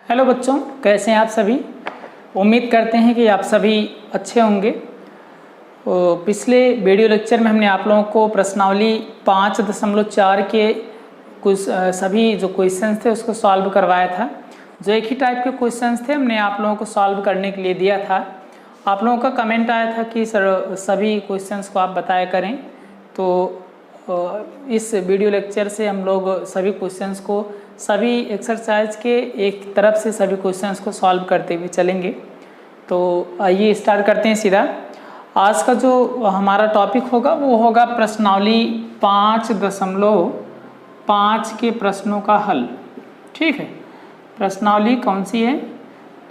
Hello बच्चों, कैसे हैं आप सभी। उम्मीद करते हैं कि आप सभी अच्छे होंगे। पिछले वीडियो लेक्चर में हमने आप लोगों को प्रश्नावली 5.4 के कुछ सभी जो क्वेश्चंस थे उसको सॉल्व करवाया था। जो एक ही टाइप के क्वेश्चंस थे हमने आप लोगों को सॉल्व करने के लिए दिया था। आप लोगों का कमेंट आया था कि सर सभी क्वेश्चंस को आप बताया करें, तो इस वीडियो लेक्चर से हम लोग सभी क्वेश्चंस को सभी एक्सरसाइज के एक तरफ से सभी क्वेश्चंस को सॉल्व करते हुए चलेंगे। तो आइए स्टार्ट करते हैं सीधा। आज का जो हमारा टॉपिक होगा वो होगा प्रश्नावली 5.5 के प्रश्नों का हल। ठीक है, प्रश्नावली कौन सी है?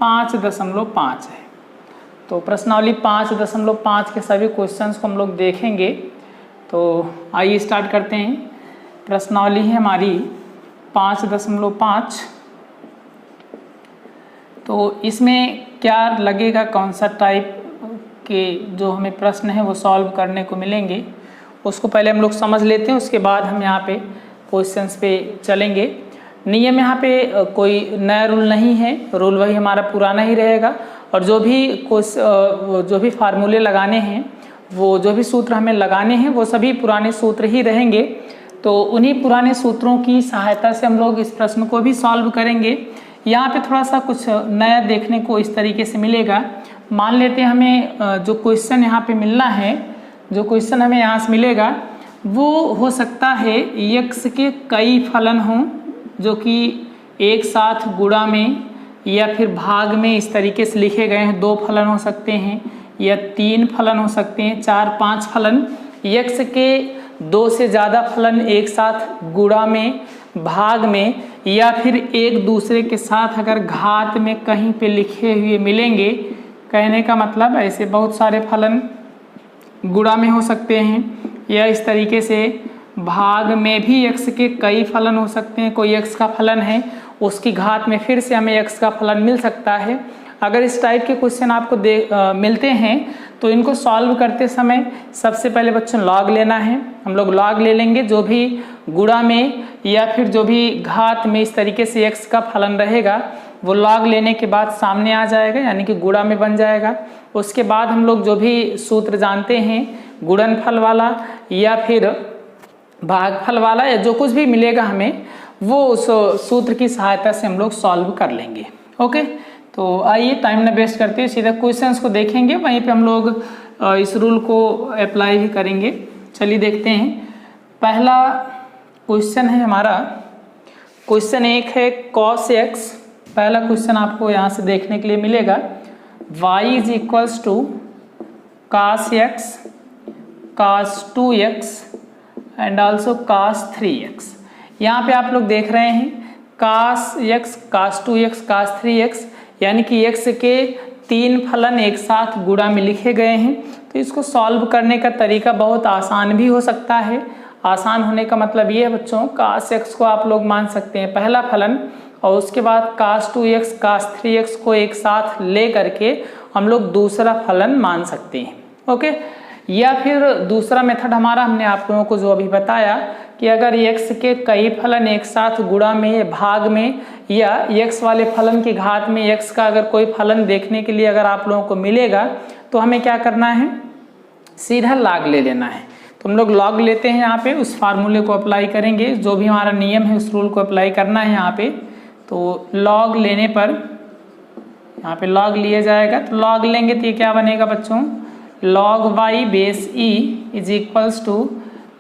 5.5 है। तो प्रश्नावली 5.5 के सभी क्वेश्चंस को हम लोग देखेंगे। तो आइए स्टार्ट करते हैं। प्रश्नावली है हमारी 5.5। तो इसमें क्या लगेगा, कौन सा टाइप के जो हमें प्रश्न है वो सॉल्व करने को मिलेंगे, उसको पहले हम लोग समझ लेते हैं। उसके बाद हम यहाँ पे क्वेश्चंस पे चलेंगे। नियम यहाँ पे कोई नया रूल नहीं है, रूल वही हमारा पुराना ही रहेगा। और जो भी फार्मूले लगाने हैं, वो जो भी सूत्र हमें लगाने हैं वो सभी पुराने सूत्र ही रहेंगे। तो उन्हीं पुराने सूत्रों की सहायता से हम लोग इस प्रश्न को भी सॉल्व करेंगे। यहाँ पे थोड़ा सा कुछ नया देखने को इस तरीके से मिलेगा। मान लेते हैं हमें जो क्वेश्चन यहाँ पे मिलना है, जो क्वेश्चन हमें यहाँ से मिलेगा वो हो सकता है x के कई फलन हों जो कि एक साथ गुणा में या फिर भाग में इस तरीके से लिखे गए हैं। 2 फलन हो सकते हैं या 3 फलन हो सकते हैं, 4-5 फलन। x के 2 से ज़्यादा फलन एक साथ गुणा में, भाग में या फिर एक दूसरे के साथ अगर घात में कहीं पे लिखे हुए मिलेंगे। कहने का मतलब ऐसे बहुत सारे फलन गुणा में हो सकते हैं या इस तरीके से भाग में भी x के कई फलन हो सकते हैं। कोई x का फलन है, उसकी घात में फिर से हमें x का फलन मिल सकता है। अगर इस टाइप के क्वेश्चन आपको मिलते हैं तो इनको सॉल्व करते समय सबसे पहले बच्चों लॉग लेना है। हम लोग लॉग ले लेंगे, जो भी गुणा में या फिर जो भी घात में इस तरीके से x का फलन रहेगा वो लॉग लेने के बाद सामने आ जाएगा, यानी कि गुणा में बन जाएगा। उसके बाद हम लोग जो भी सूत्र जानते हैं, गुणनफल वाला या फिर भागफल वाला या जो कुछ भी मिलेगा हमें, वो उस सूत्र की सहायता से हम लोग सॉल्व कर लेंगे। ओके, तो आइए टाइम न वेस्ट करते हुए सीधा क्वेश्चंस को देखेंगे, वहीं पे हम लोग इस रूल को अप्लाई भी करेंगे। चलिए देखते हैं। पहला क्वेश्चन है हमारा, क्वेश्चन 1 है cos x। पहला क्वेश्चन आपको यहाँ से देखने के लिए मिलेगा y is equals to cos x, cos 2x and also cos 3x। यहाँ पे आप लोग देख रहे हैं cos x, cos 2x, cos 3x, यानी कि x के 3 फलन एक साथ गुणा में लिखे गए हैं। तो इसको सॉल्व करने का तरीका बहुत आसान भी हो सकता है। आसान होने का मतलब ये है बच्चों, cos x को आप लोग मान सकते हैं पहला फलन, और उसके बाद cos 2x, cos 3x को एक साथ ले करके हम लोग दूसरा फलन मान सकते हैं। ओके, या फिर दूसरा मेथड हमारा हमने आप लोगों को जो अभी बताया कि अगर x के कई फलन एक साथ गुणा में, भाग में या x वाले फलन की घात में x का अगर कोई फलन देखने के लिए अगर आप लोगों को मिलेगा तो हमें क्या करना है, सीधा लॉग ले लेना है। तो हम लोग लॉग लेते हैं, यहाँ पे उस फार्मूले को अप्लाई करेंगे, जो भी हमारा नियम है उस रूल को अप्लाई करना है यहाँ पे। तो लॉग लेने पर यहाँ पे लॉग लिया जाएगा। तो लॉग लेंगे तो ये क्या बनेगा बच्चों, log y base e is equals to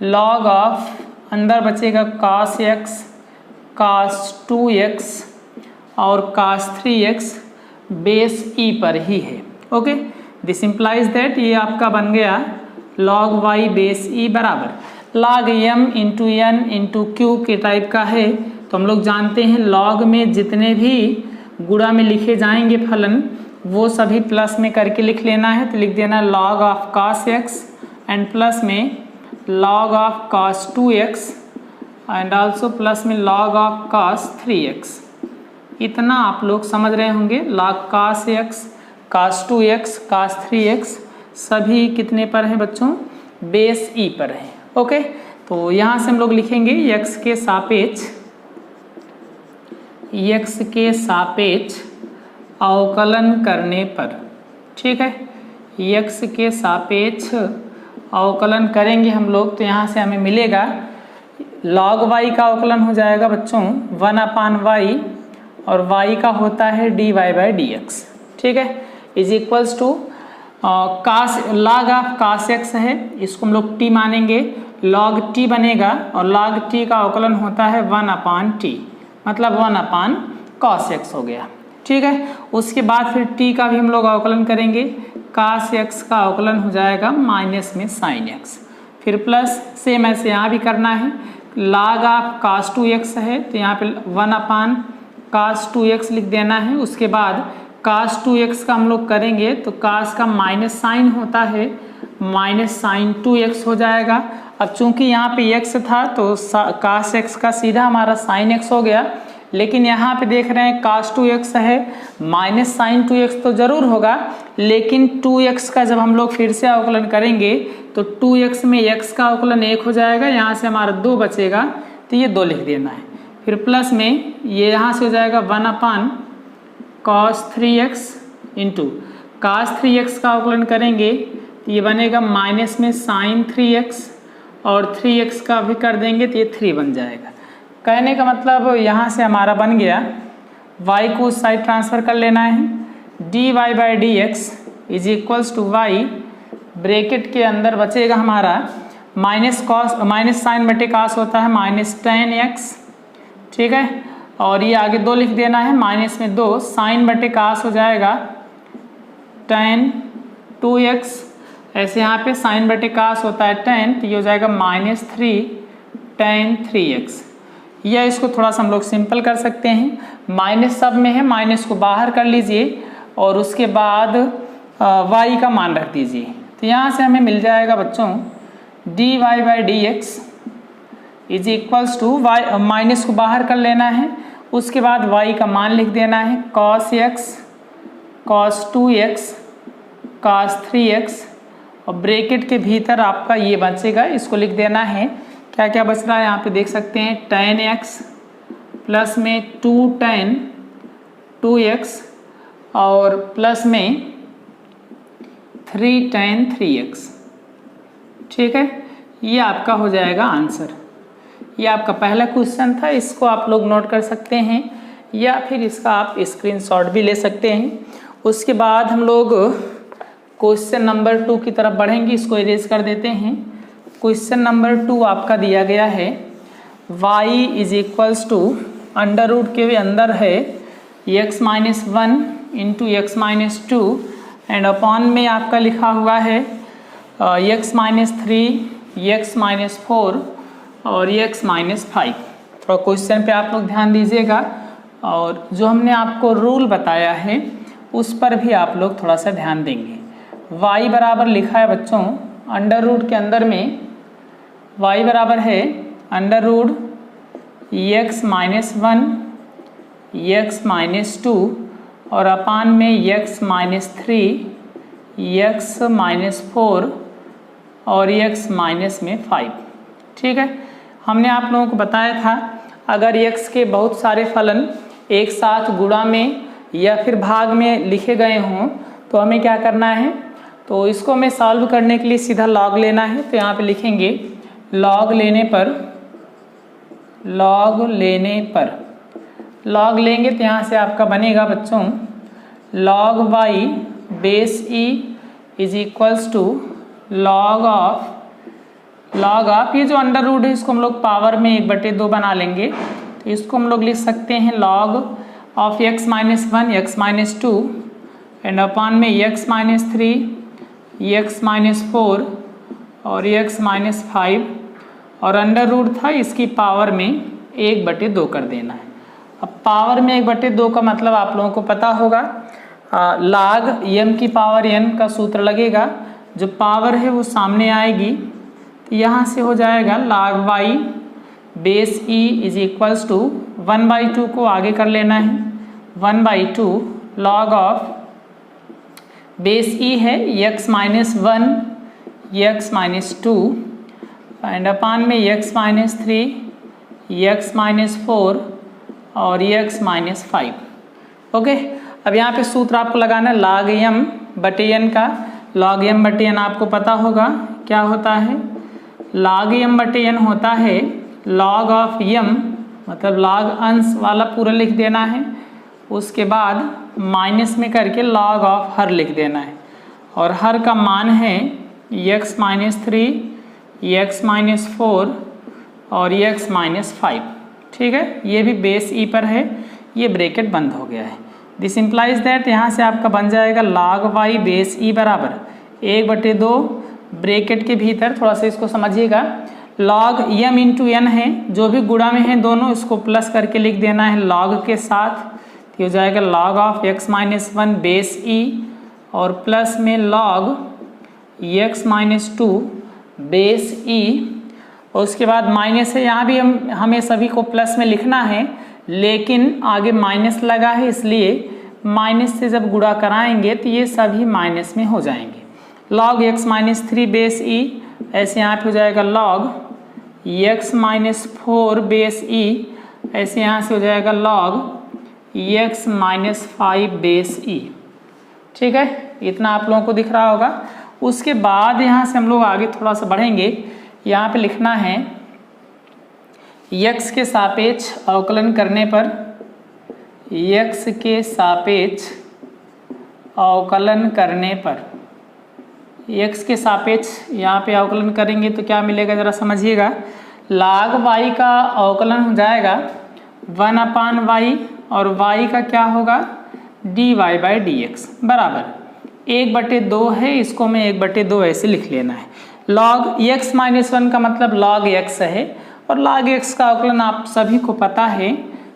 log of, अंदर बचेगा cos x, cos 2x और cos 3x बेस e पर ही है। ओके, दिस इम्प्लाइज दैट ये आपका बन गया log y बेस e बराबर log m into n into q के टाइप का है। तो हम लोग जानते हैं log में जितने भी गुणा में लिखे जाएंगे फलन वो सभी प्लस में करके लिख लेना है। तो लिख देना log of cos x and plus में log of cos 2x and also plus में log ऑफ cos 3x। इतना आप लोग समझ रहे होंगे। log cos x, cos 2x, cos 3x सभी कितने पर हैं बच्चों, बेस e पर है। ओके, तो यहाँ से हम लोग लिखेंगे x के सापेक्ष x के सापेक्ष अवकलन करने पर, ठीक है, x के सापेक्ष अवकलन करेंगे हम लोग तो यहाँ से हमें मिलेगा log y का अवकलन हो जाएगा बच्चों 1/y और y का होता है dy/dx, ठीक है, is equals to cos log of cos x है, इसको हम लोग t मानेंगे, log t बनेगा और log t का अवकलन होता है 1/t, मतलब 1/cos x हो गया, ठीक है। उसके बाद फिर t का भी हम लोग अवकलन करेंगे, cos x का अवकलन हो जाएगा माइनस में sin x, फिर प्लस सेम ऐसे यहाँ भी करना है, log ऑफ cos 2x है तो यहाँ पे 1/cos 2x लिख देना है। उसके बाद cos 2x का हम लोग करेंगे तो cos का माइनस साइन होता है, माइनस साइन 2x हो जाएगा। अब चूंकि यहाँ पे x था तो cos x का सीधा हमारा sin x हो गया, लेकिन यहाँ पे देख रहे हैं cos 2x है, माइनस साइन 2x तो ज़रूर होगा, लेकिन 2x का जब हम लोग फिर से अवकलन करेंगे तो 2x में x का अवकलन 1 हो जाएगा, यहाँ से हमारा 2 बचेगा तो ये 2 लिख देना है, फिर प्लस में ये यहाँ से हो जाएगा 1/cos 3x into cos 3x का अवकलन करेंगे तो ये बनेगा माइनस में sin 3x और 3x का भी कर देंगे तो ये 3 बन जाएगा। कहने का मतलब यहाँ से हमारा बन गया y को उस साइड ट्रांसफ़र कर लेना है, dy/dx is equals to y bracket के अंदर बचेगा हमारा माइनस साइन बटे कास होता है -10x, ठीक है, और ये आगे 2 लिख देना है, माइनस में 2 साइन बटे कास हो जाएगा tan 2x, ऐसे यहाँ पे साइन बटे कास होता है 10 तो ये हो जाएगा -3 tan 3x, या इसको थोड़ा सा हम लोग सिंपल कर सकते हैं, माइनस सब में है, माइनस को बाहर कर लीजिए और उसके बाद y का मान रख दीजिए, तो यहाँ से हमें मिल जाएगा बच्चों dy/dx is equals to y, minus को बाहर कर लेना है, उसके बाद y का मान लिख देना है cos x cos 2x cos 3x और ब्रैकेट के भीतर आपका ये बचेगा, इसको लिख देना है, क्या क्या बच रहा है यहाँ पे देख सकते हैं, tan x प्लस में 2 tan 2x और प्लस में 3 tan 3x, ठीक है, ये आपका हो जाएगा आंसर। ये आपका पहला क्वेश्चन था, इसको आप लोग नोट कर सकते हैं या फिर इसका आप स्क्रीनशॉट भी ले सकते हैं। उसके बाद हम लोग क्वेश्चन नंबर 2 की तरफ बढ़ेंगे, इसको इरेज कर देते हैं। क्वेश्चन नंबर 2 आपका दिया गया है y is equals to under root के अंदर है x-1 into x-2 and upon में आपका लिखा हुआ है x-3 x-4 और x-5। थोड़ा क्वेश्चन पे आप लोग ध्यान दीजिएगा और जो हमने आपको रूल बताया है उस पर भी आप लोग थोड़ा सा ध्यान देंगे। y बराबर लिखा है बच्चों अंडर रूट के अंदर में y बराबर है अंडर रूट x-1 x-2 और अपान में x-3 x-4 और x-5, ठीक है। हमने आप लोगों को बताया था अगर x के बहुत सारे फलन एक साथ गुणा में या फिर भाग में लिखे गए हों तो हमें क्या करना है, तो इसको हमें सॉल्व करने के लिए सीधा लॉग लेना है, तो यहाँ पे लिखेंगे लॉग लेने लेंगे तो यहाँ से आपका बनेगा बच्चों log y base e is equals to log of ये जो अंडर रूट है इसको हम लोग पावर में 1/2 बना लेंगे, तो इसको हम लोग लिख सकते हैं log of x-1 x-2 and upon में x-3 x-4 और x-5 और अंडर रूट था इसकी पावर में 1/2 कर देना है। अब पावर में 1/2 का मतलब आप लोगों को पता होगा, log m की पावर n का सूत्र लगेगा, जो पावर है वो सामने आएगी, तो यहाँ से हो जाएगा log y base e is equals to 1/2 को आगे कर लेना है 1/2 log ऑफ बेस e है x-1 x-2 एंड अपान में x-3 x-4 और x माइनस 5। ओके, अब यहाँ पे सूत्र आपको लगाना है log m बटे n का। log m बटे n आपको पता होगा क्या होता है, log m बटे n होता है log ऑफ m, मतलब log अंश वाला पूरा लिख देना है, उसके बाद माइनस में करके log ऑफ हर लिख देना है, और हर का मान है x माइनस 3, x माइनस 4 और x माइनस 5। ठीक है, ये भी बेस ई पर है, ये ब्रैकेट बंद हो गया है। दिस इम्प्लाइज दैट यहाँ से आपका बन जाएगा log y बेस ई बराबर 1/2, ब्रैकेट के भीतर थोड़ा सा इसको समझिएगा, log m इंटू n है, जो भी गुणा में है दोनों इसको प्लस करके लिख देना है log के साथ, तो हो जाएगा log of x minus 1 base E और प्लस में log x minus 2 base E, और उसके बाद माइनस है, यहाँ भी हमें सभी को प्लस में लिखना है, लेकिन आगे माइनस लगा है इसलिए माइनस से जब गुणा कराएंगे तो ये सभी माइनस में हो जाएंगे। log x माइनस 3 बेस ई, ऐसे यहाँ पे हो जाएगा log x माइनस 4 बेस ई, ऐसे यहाँ से हो जाएगा log x माइनस 5 बेस ई। ठीक है, इतना आप लोगों को दिख रहा होगा। उसके बाद यहाँ से हम लोग आगे थोड़ा सा बढ़ेंगे, यहाँ पे लिखना है x के सापेक्ष अवकलन करने पर, x के सापेक्ष अवकलन करने पर, x के सापेक्ष यहाँ पे अवकलन करेंगे तो क्या मिलेगा जरा समझिएगा, log y का अवकलन हो जाएगा 1/y और y का क्या होगा dy/dx बराबर 1/2 है, इसको मैं 1/2 ऐसे लिख लेना है। log x माइनस 1 का मतलब log x है, और log x का अवकलन आप सभी को पता है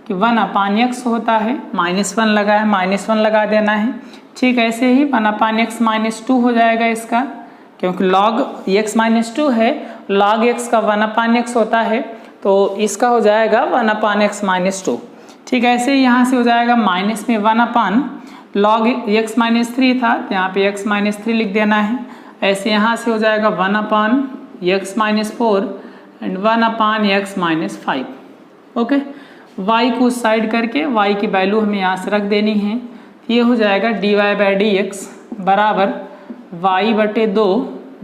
कि 1/x होता है, -1 लगा है, -1 लगा देना है। ठीक ऐसे ही 1/x माइनस 2 हो जाएगा इसका, क्योंकि log x माइनस 2 है, log x का 1/x होता है, तो इसका हो जाएगा 1/x माइनस 2। ठीक ऐसे ही यहाँ से हो जाएगा माइनस में 1/log x माइनस 3 था, तो यहाँ पे x माइनस 3 लिख देना है। ऐसे यहाँ से हो जाएगा 1/x minus 4 and 1/x minus 5। Okay, y को उस साइड करके y की वैल्यू हमें यहाँ से रख देनी है, ये हो जाएगा dy/dx बराबर y/2,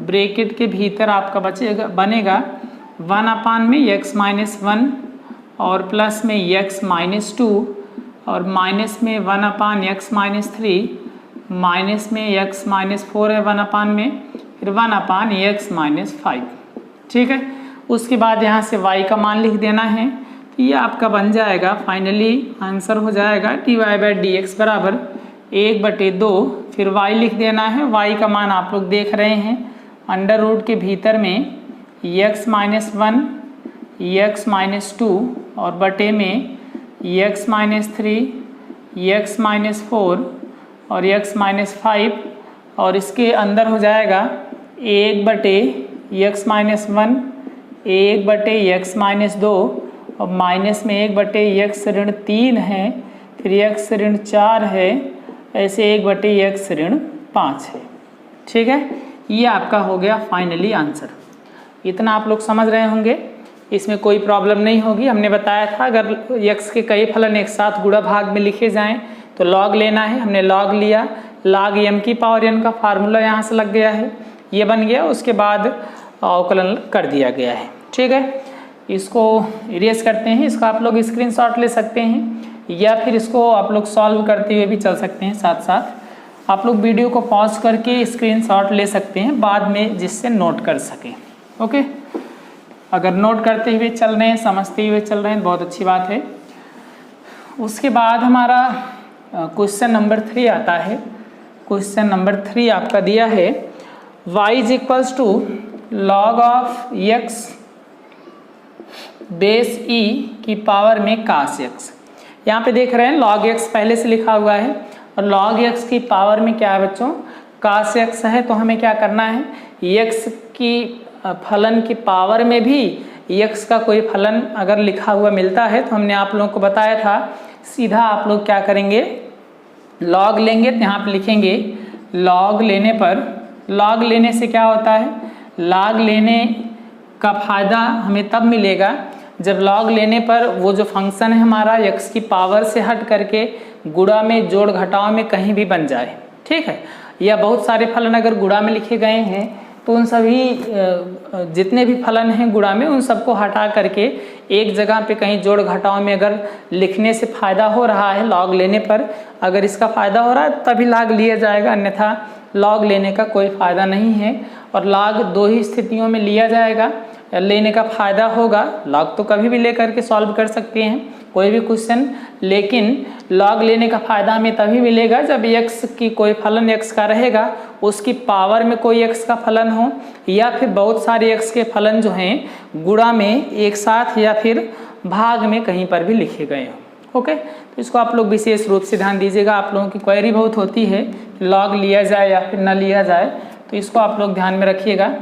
ब्रैकेट के भीतर आपका बनेगा 1/x माइनस 1 और प्लस में x माइनस 2 और माइनस में 1/x माइनस 3, माइनस में x माइनस 4 है 1/, में फिर 1/x माइनस 5। ठीक है, उसके बाद यहाँ से y का मान लिख देना है, तो ये आपका बन जाएगा, फाइनली आंसर हो जाएगा dy/dx बराबर 1/2, फिर y लिख देना है, y का मान आप लोग देख रहे हैं, अंडर रूट के भीतर में x माइनस 1, x माइनस 2 और बटे में x माइनस 3, x माइनस 4 और x माइनस 5, और इसके अंदर हो जाएगा 1/x माइनस 1, 1/x माइनस 2 और माइनस में 1/x ऋण 3 है, फिर x ऋण 4 है, ऐसे 1/x ऋण 5 है। ठीक है, ये आपका हो गया फाइनली आंसर। इतना आप लोग समझ रहे होंगे, इसमें कोई प्रॉब्लम नहीं होगी। हमने बताया था अगर x के कई फलन एक साथ गुणा भाग में लिखे जाएं तो log लेना है, हमने log लिया, log m की पावर n का फार्मूला यहाँ से लग गया है, ये बन गया, उसके बाद अवकलन कर दिया गया है। ठीक है, इसको इरेज करते हैं, इसका आप लोग स्क्रीनशॉट ले सकते हैं या फिर इसको आप लोग सॉल्व करते हुए भी चल सकते हैं, साथ साथ आप लोग वीडियो को पॉज करके स्क्रीनशॉट ले सकते हैं बाद में, जिससे नोट कर सकें। ओके, अगर नोट करते हुए चल रहे हैं, समझते हुए चल रहे हैं, बहुत अच्छी बात है। उसके बाद हमारा क्वेश्चन नंबर 3 आता है। क्वेश्चन नंबर 3 आपका दिया है y is equals to log of x base e की पावर में cos x। यहाँ पे देख रहे हैं log x पहले से लिखा हुआ है, और log x की पावर में क्या है बच्चों, cos x है, तो हमें क्या करना है, x की फलन की पावर में भी x का कोई फलन अगर लिखा हुआ मिलता है तो हमने आप लोगों को बताया था, सीधा आप लोग क्या करेंगे, log लेंगे, तो यहाँ पे लिखेंगे log लेने पर, log लेने से क्या होता है, log लेने का फायदा हमें तब मिलेगा जब log लेने पर वो जो फंक्शन है हमारा x की पावर से हट करके गुणा में जोड़ घटाव में कहीं भी बन जाए, ठीक है। या बहुत सारे फलन अगर गुणा में लिखे गए हैं तो उन सभी जितने भी फलन हैं गुणा में उन सबको हटा करके एक जगह पे कहीं जोड़ घटाव में अगर लिखने से फायदा हो रहा है log लेने पर, अगर इसका फायदा हो रहा है तभी log लिया जाएगा, अन्यथा log लेने का कोई फायदा नहीं है। और log दो ही स्थितियों में लिया जाएगा, लेने का फायदा होगा। log तो कभी भी लेकर के सॉल्व कर सकते हैं कोई भी क्वेश्चन, लेकिन log लेने का फायदा हमें तभी मिलेगा जब x की कोई फलन x का रहेगा, उसकी पावर में कोई x का फलन हो, या फिर बहुत सारे x के फलन जो हैं गुणा में एक साथ या फिर भाग में कहीं पर भी लिखे गए हो। ओके, तो इसको आप लोग विशेष रूप से ध्यान दीजिएगा। आप लोगों की क्वेरी बहुत होती है log लिया जाए या फिर न लिया जाए, तो इसको आप लोग ध्यान में रखिएगा।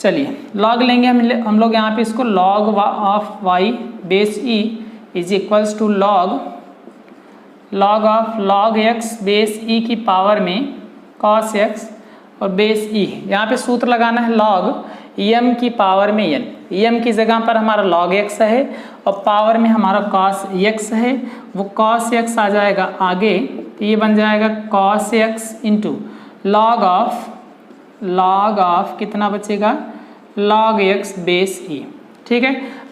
चलिए log लेंगे हम लोग यहाँ पे इसको log of y base e is equals to log of log x base e की पावर में cos x और बेस e। यहाँ पे सूत्र लगाना है log m की पावर में n, m की जगह पर हमारा log x है और पावर में हमारा cos x है, वो cos x आ जाएगा आगे, तो ये बन जाएगा cos x into log of कितना बचेगा log x बेस e, ठीक है।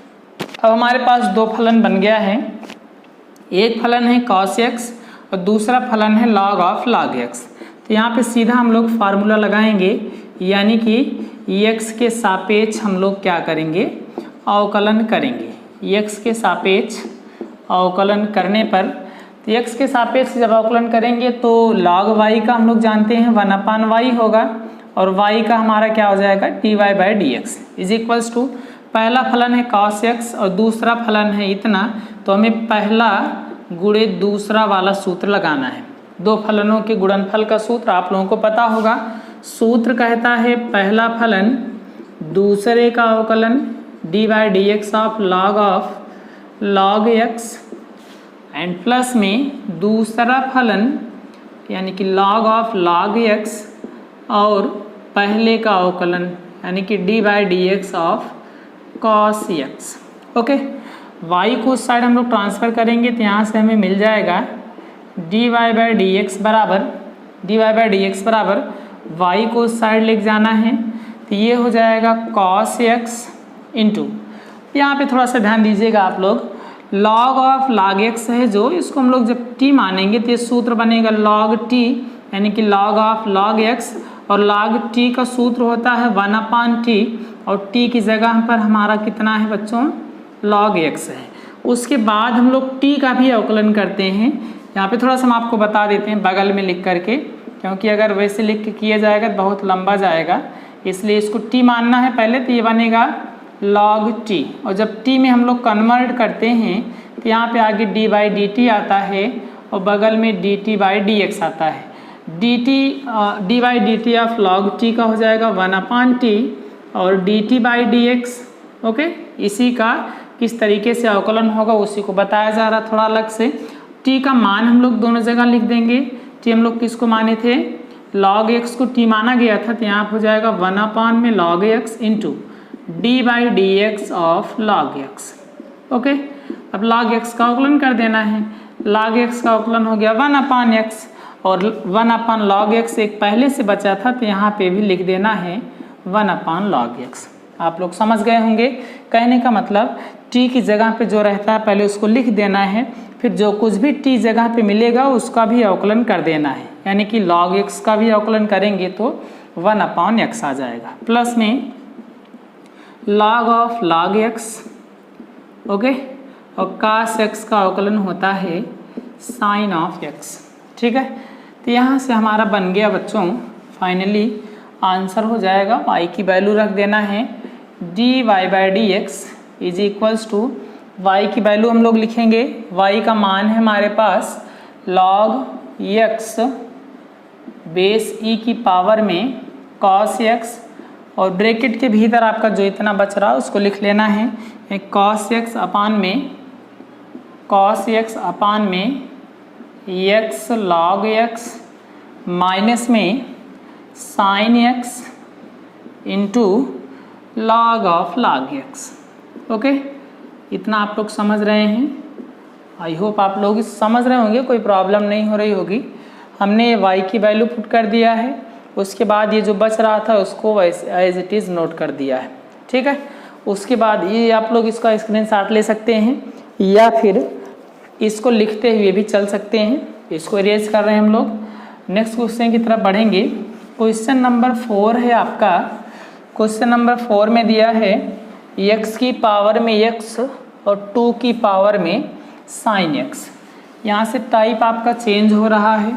अब हमारे पास दो फलन बन गया है, एक फलन है cos x और दूसरा फलन है log ऑफ log x। तो यहाँ पे सीधा हम लोग फार्मूला लगाएंगे, यानी कि x के सापेक्ष हम लोग क्या करेंगे, अवकलन करेंगे। x के सापेक्ष अवकलन करने पर, तो x के सापेक्ष जब अवकलन करेंगे तो log y का हम लोग जानते हैं 1/y होगा और y का हमारा क्या हो जाएगा dy/dx इज इक्वल्स टू, पहला फलन है cos x और दूसरा फलन है इतना, तो हमें पहला गुणे दूसरा वाला सूत्र लगाना है। दो फलनों के गुणनफल का सूत्र आप लोगों को पता होगा। सूत्र कहता है पहला फलन दूसरे का अवकलन dy/dx of log x and plus में दूसरा फलन यानी कि log ऑफ log x और पहले का अवकलन यानी कि dy/dx of cos x। Okay, y को उस साइड हम लोग ट्रांसफ़र करेंगे तो यहाँ से हमें मिल जाएगा dy/dx बराबर y को उस साइड लेके जाना है, तो ये हो जाएगा cos x इंटू, यहाँ पे थोड़ा सा ध्यान दीजिएगा आप लोग, log ऑफ log x है जो, इसको हम लोग जब t मानेंगे तो ये सूत्र बनेगा log t, यानी कि log ऑफ log x, और log t का सूत्र होता है 1/t और t की जगह पर हमारा कितना है बच्चों log x है। उसके बाद हम लोग t का भी अवकलन करते हैं, यहाँ पे थोड़ा सा हम आपको बता देते हैं बगल में लिख करके, क्योंकि अगर वैसे लिख के किया जाएगा तो बहुत लंबा जाएगा, इसलिए इसको t मानना है पहले, तो ये बनेगा log t, और जब t में हम लोग कन्वर्ट करते हैं तो यहाँ पे आगे d/dt आता है और बगल में dt/dx आता है। dy/dt ऑफ log t का हो जाएगा 1/t और dt/dx। ओके, इसी का किस तरीके से अवकलन होगा उसी को बताया जा रहा थोड़ा अलग से। t का मान हम लोग दोनों जगह लिख देंगे। t हम लोग किसको माने थे, log x को t माना गया था, तो यहाँ हो जाएगा 1/, में log x into d/dx of log x। Okay, अब log x का अवकलन कर देना है, log x का अवकलन हो गया 1/x और 1/log x एक पहले से बचा था, तो यहाँ पे भी लिख देना है 1/log x। आप लोग समझ गए होंगे, कहने का मतलब t की जगह पे जो रहता है पहले उसको लिख देना है, फिर जो कुछ भी t जगह पे मिलेगा उसका भी अवकलन कर देना है, यानी कि log x का भी अवकलन करेंगे तो 1/x आ जाएगा, प्लस में log of log x। Okay, और cos x का अवकलन होता है sin ऑफ x। ठीक है, तो यहाँ से हमारा बन गया बच्चों, फाइनली आंसर हो जाएगा, y की वैल्यू रख देना है dy/dx is equals to, y की वैल्यू हम लोग लिखेंगे, y का मान है हमारे पास log x बेस e की पावर में cos x, और ब्रैकेट के भीतर आपका जो इतना बच रहा है उसको लिख लेना है cos x अपान में x log x माइनस में sin x into log of log x। Okay, इतना आप लोग समझ रहे हैं? आई होप आप लोग समझ रहे होंगे, कोई प्रॉब्लम नहीं हो रही होगी। हमने y की वैल्यू पुट कर दिया है, उसके बाद ये जो बच रहा था उसको एज इट इज़ नोट कर दिया है, ठीक है। उसके बाद ये आप लोग इसका स्क्रीनशॉट ले सकते हैं या फिर इसको लिखते हुए भी चल सकते हैं। इसको इरेज कर रहे हैं हम लोग। नेक्स्ट क्वेश्चन की तरफ बढ़ेंगे। क्वेश्चन नंबर 4 है आपका। क्वेश्चन नंबर 4 में दिया है x की पावर में x और 2 की पावर में साइन x। यहाँ से टाइप आपका चेंज हो रहा है,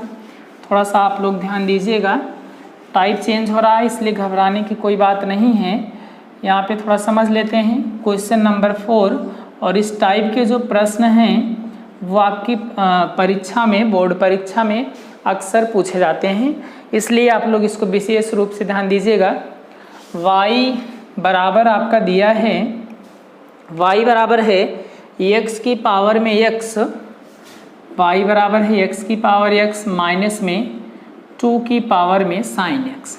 थोड़ा सा आप लोग ध्यान दीजिएगा। टाइप चेंज हो रहा है इसलिए घबराने की कोई बात नहीं है। यहाँ पे थोड़ा समझ लेते हैं क्वेश्चन नंबर 4। और इस टाइप के जो प्रश्न हैं वो आपकी परीक्षा में, बोर्ड परीक्षा में अक्सर पूछे जाते हैं, इसलिए आप लोग इसको विशेष रूप से ध्यान दीजिएगा। y बराबर आपका दिया है, y बराबर है x की पावर में x, y बराबर है x की पावर x माइनस में 2 की पावर में साइन x।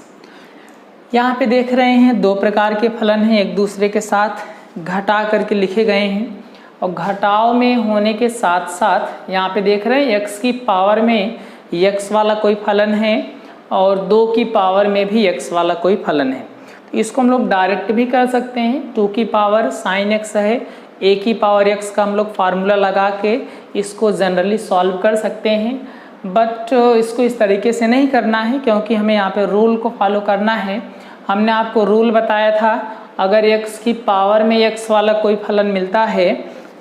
यहाँ पे देख रहे हैं दो प्रकार के फलन हैं, एक दूसरे के साथ घटा करके लिखे गए हैं और घटाव में होने के साथ साथ यहाँ पे देख रहे हैं x की पावर में x वाला कोई फलन है और 2 की पावर में भी x वाला कोई फलन है। तो इसको हम लोग डायरेक्ट भी कर सकते हैं। 2 की पावर साइन x है, a की पावर x का हम लोग फार्मूला लगा के इसको जनरली सॉल्व कर सकते हैं, बट इसको इस तरीके से नहीं करना है क्योंकि हमें यहाँ पे रूल को फॉलो करना है। हमने आपको रूल बताया था, अगर x की पावर में x वाला कोई फलन मिलता है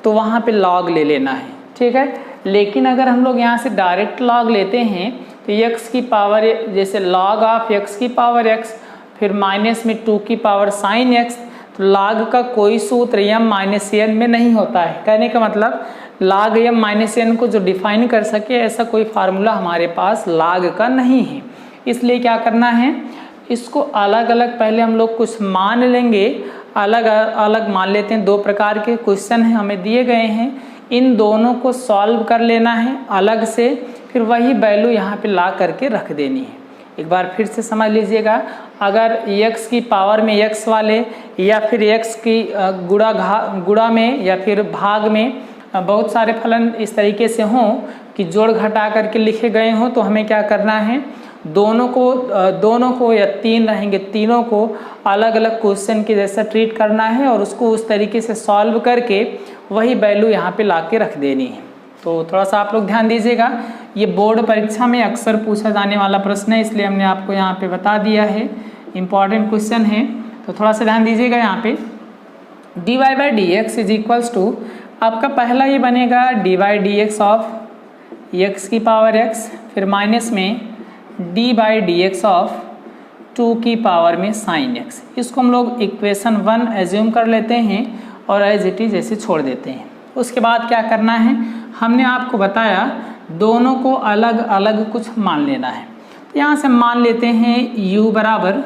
तो वहाँ पे लॉग ले लेना है, ठीक है। लेकिन अगर हम लोग यहाँ से डायरेक्ट लॉग लेते हैं तो x की पावर, जैसे लॉग ऑफ x की पावर x फिर माइनस में 2 की पावर साइन x, तो लॉग का कोई सूत्र m माइनस n में नहीं होता है। कहने का मतलब लॉग m माइनस n को जो डिफाइन कर सके ऐसा कोई फार्मूला हमारे पास लॉग का नहीं है। इसलिए क्या करना है, इसको अलग अलग पहले हम लोग कुछ मान लेंगे, अलग अलग मान लेते हैं। 2 प्रकार के क्वेश्चन हैं हमें दिए गए हैं, इन दोनों को सॉल्व कर लेना है अलग से, फिर वही वैल्यू यहाँ पे ला करके रख देनी है। एक बार फिर से समझ लीजिएगा, अगर x की पावर में x वाले या फिर x की गुणा में या फिर भाग में बहुत सारे फलन इस तरीके से हों कि जोड़ घटा करके लिखे गए हों, तो हमें क्या करना है, दोनों को या 3 रहेंगे, तीनों को अलग अलग क्वेश्चन के जैसा ट्रीट करना है और उसको उस तरीके से सॉल्व करके वही वैल्यू यहाँ पे ला के रख देनी है। तो थोड़ा सा आप लोग ध्यान दीजिएगा, ये बोर्ड परीक्षा में अक्सर पूछा जाने वाला प्रश्न है, इसलिए हमने आपको यहाँ पे बता दिया है, इम्पॉर्टेंट क्वेश्चन है। तो थोड़ा सा ध्यान दीजिएगा। यहाँ पे dy by d x is equals to, आपका पहला ये बनेगा dy by d x of x की पावर x, फिर माइनस में d by d x of 2 की पावर में साइन x। इसको हम लोग इक्वेशन 1 एज्यूम कर लेते हैं और एज इट इज ऐसे छोड़ देते हैं। उसके बाद क्या करना है, हमने आपको बताया दोनों को अलग अलग कुछ मान लेना है। तो यहाँ से मान लेते हैं u बराबर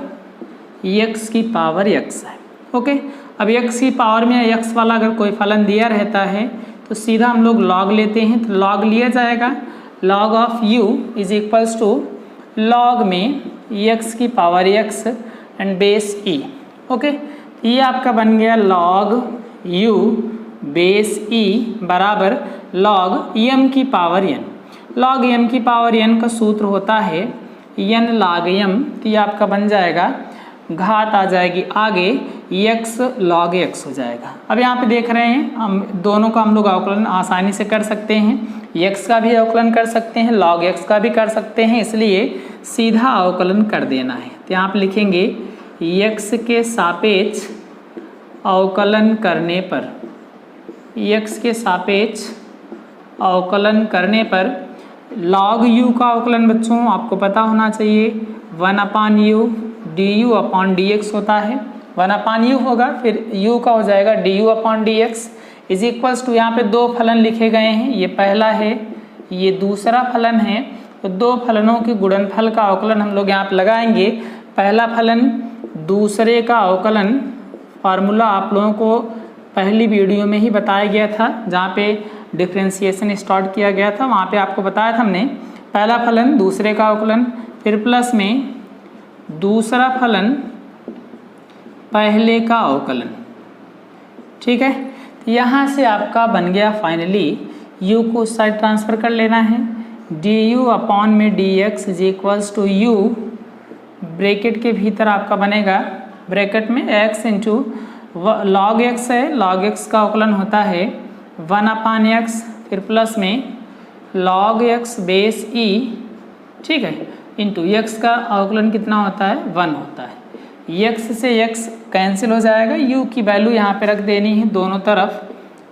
x की पावर x है, ओके। अब x की पावर में x वाला अगर कोई फलन दिया रहता है तो सीधा हम लोग log लेते हैं, तो log लिया जाएगा, log of u is equals to log में x की power x and base e, okay. ये आपका बन गया log u बेस e बराबर log m की पावर n। log m की पावर n का सूत्र होता है n log m, तो ये आपका बन जाएगा, घात आ जाएगी आगे, x log x हो जाएगा। अब यहाँ पे देख रहे हैं हम दोनों का हम लोग अवकलन आसानी से कर सकते हैं, x का भी अवकलन कर सकते हैं, log x का भी कर सकते हैं, इसलिए सीधा अवकलन कर देना है। तो यहाँ पे लिखेंगे x के सापेक्ष अवकलन करने पर, x के सापेक्ष अवकलन करने पर log u का अवकलन बच्चों आपको पता होना चाहिए 1/u du अपॉन dx होता है। 1/u होगा, फिर u का हो जाएगा du upon dx is equals to, यहाँ पे 2 फलन लिखे गए हैं, ये पहला है, ये दूसरा फलन है। तो 2 फलनों के गुणनफल का अवकलन हम लोग यहाँ पे लगाएंगे। पहला फलन दूसरे का अवकलन, फार्मूला आप लोगों को पहली वीडियो में ही बताया गया था, जहाँ पे डिफ्रेंशिएशन स्टार्ट किया गया था, वहाँ पे आपको बताया था हमने, पहला फलन दूसरे का अवकलन, फिर प्लस में दूसरा फलन पहले का अवकलन, ठीक है। यहाँ से आपका बन गया फाइनली u को उस साइड ट्रांसफ़र कर लेना है, du अपॉन में dx is equals to u, bracket के भीतर आपका बनेगा ब्रैकेट में x इंटू लॉग x है, लॉग x का अवकलन होता है 1 अपान x, फिर प्लस में लॉग x बेस e, ठीक है, इंटू x का अवकलन कितना होता है 1 होता है। x से x कैंसिल हो जाएगा, u की वैल्यू यहाँ पे रख देनी है दोनों तरफ,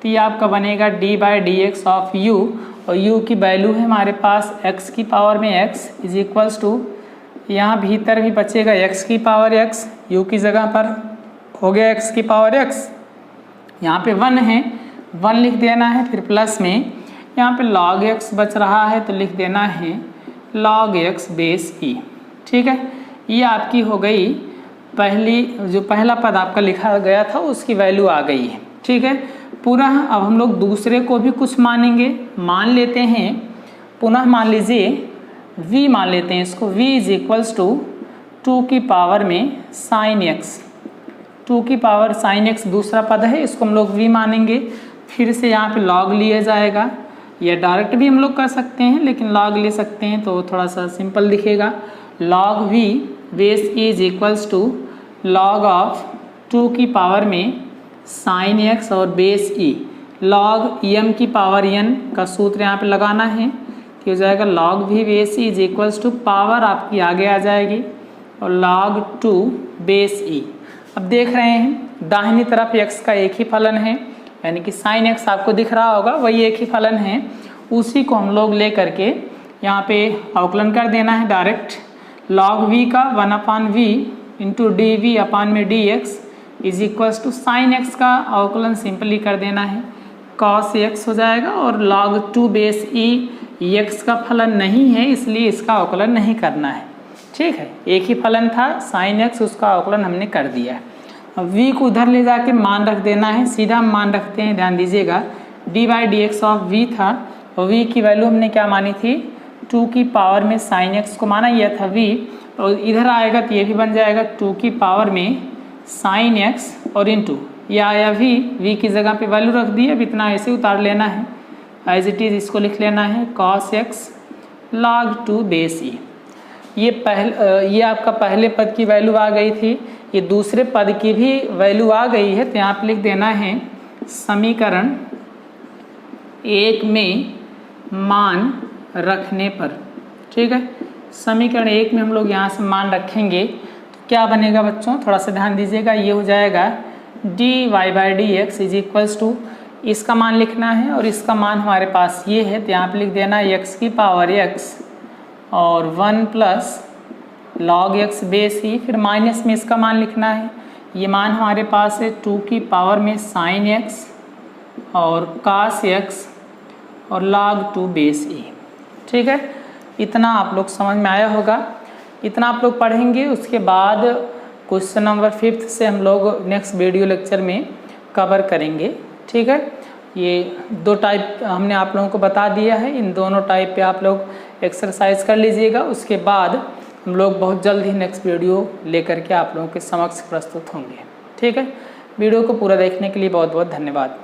तो ये आपका बनेगा d by d x of u, और u की वैल्यू है हमारे पास x की पावर में x इज इक्वल्स टू, यहाँ भीतर भी बचेगा x की पावर x, u की जगह पर हो गया x की पावर x, यहाँ पे 1 है 1 लिख देना है, फिर प्लस में यहाँ पे log x बच रहा है तो लिख देना है log x बेस e, ठीक है। ये आपकी हो गई पहली, जो पहला पद आपका लिखा गया था उसकी वैल्यू आ गई है, ठीक है। पुनः अब हम लोग दूसरे को भी कुछ मानेंगे, मान लेते हैं पुनः, मान लीजिए v मान लेते हैं इसको, v इज इक्वल्स टू 2 की पावर में साइन x, 2 की पावर साइन x दूसरा पद है, इसको हम लोग v मानेंगे। फिर से यहाँ पे log लिया जाएगा, या डायरेक्ट भी हम लोग कर सकते हैं, लेकिन log ले सकते हैं तो थोड़ा सा सिंपल दिखेगा। log v base e is equals to log of 2 की पावर में साइन x और बेस e, log m की पावर n का सूत्र यहाँ पे लगाना है, कि हो जाएगा log v base e is equals to power आपकी आगे आ जाएगी और log 2 बेस e। अब देख रहे हैं दाहिनी तरफ x का एक ही फलन है, यानी कि साइन x आपको दिख रहा होगा, वही एक ही फलन है, उसी को हम लोग ले करके यहाँ पे अवकलन कर देना है डायरेक्ट। log v का 1 upon v into D V upon में D x is equals to sine x का अवकलन सिंपली कर देना है, cos x हो जाएगा, और log 2 बेस e x का फलन नहीं है इसलिए इसका अवकलन नहीं करना है, ठीक है। एक ही फलन था साइन x, उसका अवकलन हमने कर दिया है। अब v को उधर ले जाके मान रख देना है, सीधा हम मान रखते हैं, ध्यान दीजिएगा d by d x of v था, और v की वैल्यू हमने क्या मानी थी 2 की पावर में साइन x को माना यह था v, और इधर आएगा तो ये भी बन जाएगा 2 की पावर में साइन x और इंटू ये आया v की जगह पे वैल्यू रख दी, अब इतना ऐसे उतार लेना है एज इट इज़, इसको लिख लेना है cos x log 2 base e। ये आपका पहले पद की वैल्यू आ गई थी, ये दूसरे पद की भी वैल्यू आ गई है, तो यहाँ पे लिख देना है समीकरण 1 में मान रखने पर, ठीक है। समीकरण 1 में हम लोग यहाँ से मान रखेंगे तो क्या बनेगा बच्चों, थोड़ा सा ध्यान दीजिएगा, ये हो जाएगा dy by d x is equals to, इसका मान लिखना है और इसका मान हमारे पास ये है, तो यहाँ पे लिख देना x की पावर x और 1 plus log x base e, फिर माइनस में इसका मान लिखना है, ये मान हमारे पास है 2 की पावर में साइन x और cos x और log 2 बेस e, ठीक है। इतना आप लोग समझ में आया होगा, इतना आप लोग पढ़ेंगे, उसके बाद क्वेश्चन नंबर 5 से हम लोग नेक्स्ट वीडियो लेक्चर में कवर करेंगे, ठीक है। ये 2 टाइप हमने आप लोगों को बता दिया है, इन दोनों टाइप पे आप लोग एक्सरसाइज कर लीजिएगा, उसके बाद हम लोग बहुत जल्द ही नेक्स्ट वीडियो लेकर के आप लोगों के समक्ष प्रस्तुत होंगे, ठीक है। वीडियो को पूरा देखने के लिए बहुत बहुत धन्यवाद।